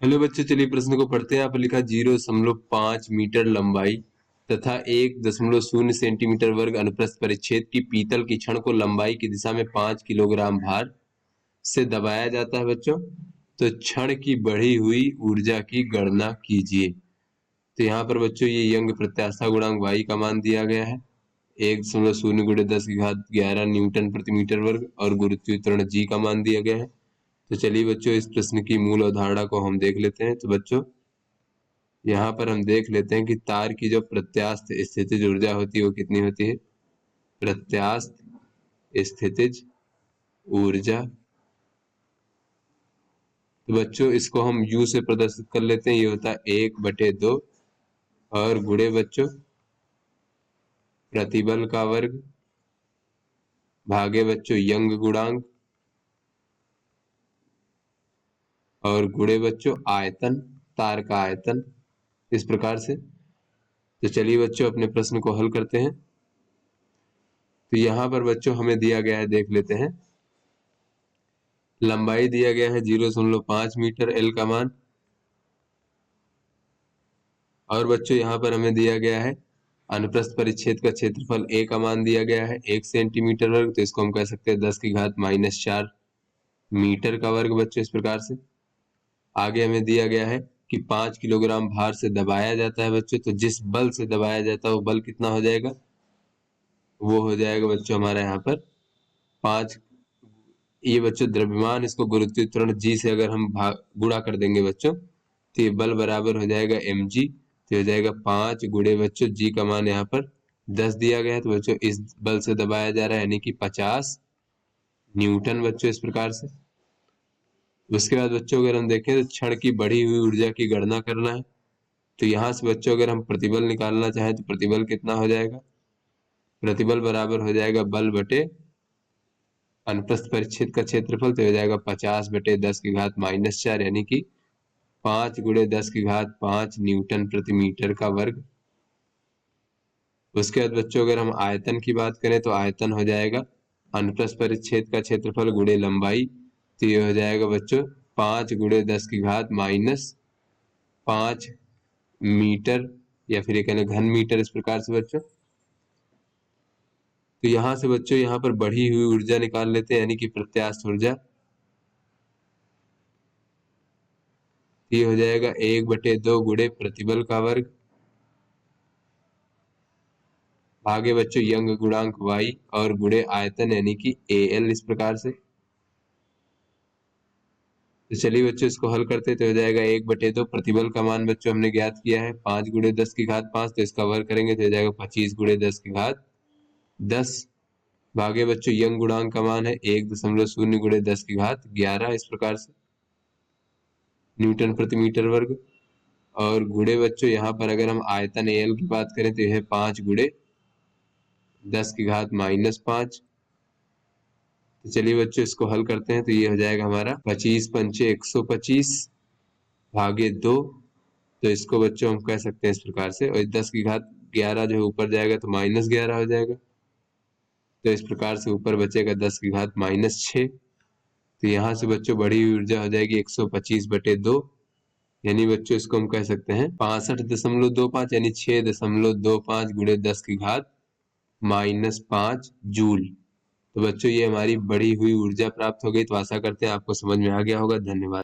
Hello बच्चों, चलिए प्रश्न को पढ़ते हैं। यहाँ पर लिखा 0.5 मीटर लंबाई तथा 1.0 सेंटीमीटर वर्ग अनुप्रस्थ परिच्छेद की पीतल की छड़ को लंबाई की दिशा में 5 किलोग्राम भार से दबाया जाता है। बच्चों, तो छड़ की बढ़ी हुई ऊर्जा की गणना कीजिए। तो यहाँ पर बच्चों ये यंग प्रत्यास्था गुणांक वाई का मान दिया गया है 1.0 गुणे 10⁻11 न्यूटन प्रति मीटर वर्ग और गुरुत्वाकर्षण जी का मान दिया गया है। तो चलिए बच्चों, इस प्रश्न की मूल अवधारणा को हम देख लेते हैं। तो बच्चों, यहाँ पर हम देख लेते हैं कि तार की जो प्रत्यास्थ स्थितिज ऊर्जा होती है वो कितनी होती है। प्रत्यास्थ स्थितिज ऊर्जा, तो बच्चों इसको हम U से प्रदर्शित कर लेते हैं। ये होता है 1/2 और गुणे बच्चों प्रतिबल का वर्ग भागे बच्चों यंग गुणांक और गुणे बच्चों आयतन, तार का आयतन, इस प्रकार से। तो चलिए बच्चों अपने प्रश्न को हल करते हैं। तो यहाँ पर बच्चों हमें दिया गया है, देख लेते हैं। लंबाई दिया गया है 0.5 मीटर, एल का मान। और बच्चों यहाँ पर हमें दिया गया है अनुप्रस्थ परिच्छेद का क्षेत्रफल ए का मान दिया गया है 1 सेंटीमीटर वर्ग। तो इसको हम कह सकते हैं 10⁻⁻4 मीटर का वर्ग। बच्चों इस प्रकार से आगे हमें दिया गया है कि 5 किलोग्राम भार से दबाया जाता है। बच्चों, तो जिस बल से दबाया जाता है वो बल कितना हो जाएगा, वो हो जाएगा बच्चों हमारा यहाँ पर 5। ये बच्चों द्रव्यमान, इसको गुरुत्वाकर्षण जी से अगर हम गुणा कर देंगे बच्चों, तो ये बल बराबर हो जाएगा mg। तो हो जाएगा 5 गुणे बच्चों जी का मान यहाँ पर 10 दिया गया है। तो बच्चों इस बल से दबाया जा रहा है यानी कि 50 न्यूटन। बच्चों इस प्रकार से उसके बाद बच्चों अगर हम देखें तो क्षण की बढ़ी हुई ऊर्जा की गणना करना है। तो यहाँ से बच्चों अगर हम प्रतिबल निकालना चाहें तो प्रतिबल कितना हो जाएगा, प्रतिबल बराबर हो जाएगा बल बटे अनुप्रस्थ परिच्छेद का क्षेत्रफल। तो हो जाएगा 50/10⁻⁻4 यानी कि 5 गुणे 10⁻5 न्यूटन प्रति मीटर का वर्ग। उसके बाद बच्चों अगर हम आयतन की बात करें तो आयतन हो जाएगा अनुप्रस्थ परिच्छेद का क्षेत्रफल गुणे लंबाई। तो ये हो जाएगा बच्चों 5 गुणे 10⁻5 मीटर या फिर ये कहने घन मीटर, इस प्रकार से बच्चों। तो यहाँ से बच्चों यहाँ पर बढ़ी हुई ऊर्जा निकाल लेते हैं यानी कि प्रत्यास्थ ऊर्जा। ये हो जाएगा 1/2 गुणे प्रतिबल का वर्ग भागे बच्चों यंग गुणांक y और गुणे आयतन यानी कि AL, इस प्रकार से। तो चलिए बच्चों इसको हल करते तो हो जाएगा 1/2। प्रतिबल का मान बच्चों हमने ज्ञात किया है 5 गुणे 10⁵5। तो इसका वर्ग करेंगे तो हो जाएगा 25 गुणे 10⁻10 भागे बच्चों यंग गुणांक का मान है 1.0 गुणे 10⁻11, इस प्रकार से न्यूटन प्रति मीटर वर्ग। और गुणे बच्चों यहाँ पर अगर हम आयतन AL की बात करें तो यह है 5 गुणे 10⁻5। तो चलिए बच्चों इसको हल करते हैं। तो ये हो जाएगा हमारा 25 पंचे 125 भागे 2। तो इसको बच्चों हम कह सकते हैं इस प्रकार से, और 10⁻11 जो है ऊपर जाएगा तो -11 हो जाएगा। तो इस प्रकार से ऊपर बचेगा 10⁻−6। तो यहाँ से बच्चों बढ़ी हुई ऊर्जा हो जाएगी 125/2 यानी बच्चों इसको हम कह सकते हैं 65.25 यानी 6.25 गुणे 10⁻5 जूल। तो बच्चों ये हमारी बढ़ी हुई ऊर्जा प्राप्त हो गई। तो आशा करते हैं आपको समझ में आ गया होगा। धन्यवाद।